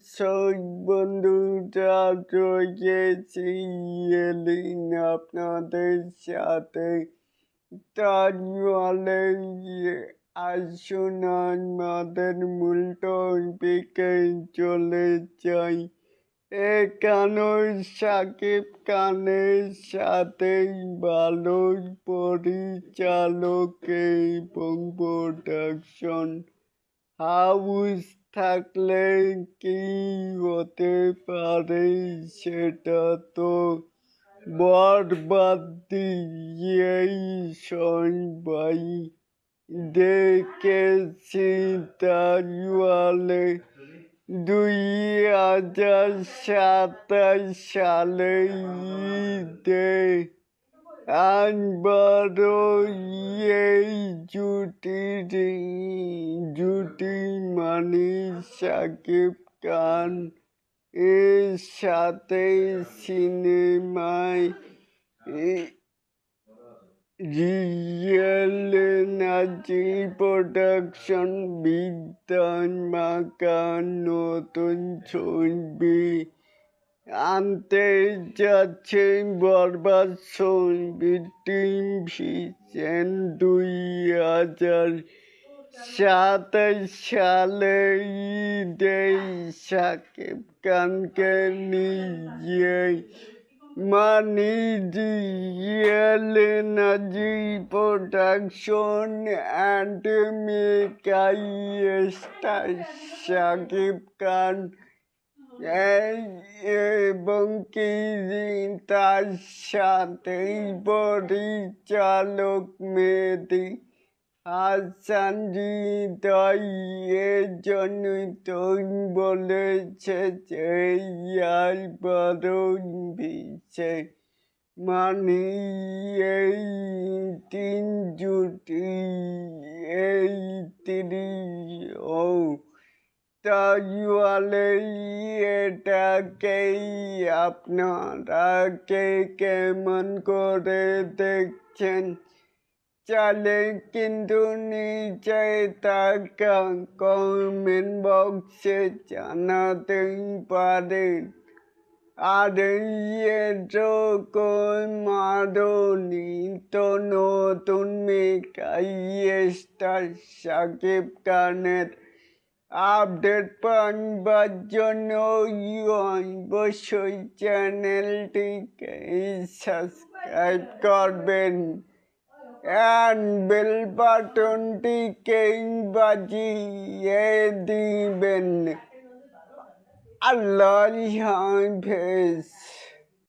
দর্শক বন্ধুরা রয়েছি এলিন আপনাদের সাথে। তাহলে আসুন আমাদের মূল টপিকে চলে যাই। এখানে শাকিব খানের সাথে ভালো পরিচালক এবং প্রোডাকশন হাউস থাকলে কি হতে পারে সেটা তো বরবাদ দিয়েই সবাই দেখেছি। তাহলে 2027 সালে ঈদে আবারও এই জুটি মানে শাকিব খান এর সাথে সিনেমায় রিয়েল নাজি প্রোডাকশন বিদ্যান মাকা নতুন ছবি আনতে যাচ্ছে। বরবাদ ছবির টিম ভিশন 2027 সালে ঈদে শাকিব খানকে নিয়ে মানে রিয়েল নাজি প্রোডাকশন অ্যান্ড মেকাই স্টার শাকিব খান এবং কি তার সাথে পরিচালক মেহেদী হাসান হৃদয় এর জন্যই তো বলেছে যে বিষে মানে এই তিন জুটি এই ও তাহলে এটাকেই আপনারা কেমন করে দেখছেন চালে কিন্তু নিচে থাকা কমেন্ট বক্সে জানাতেই পারেন। আর এরকম আরো নিত্য নতুন মেকাই স্টার শাকিব খানের আপডেট পাওয়ার জন্য অবশ্যই চ্যানেলটিকে সাবস্ক্রাইব করবেন and বেল বাটনটিকে বাজিয়ে দিবেন। আল্লাহ হাফেজ।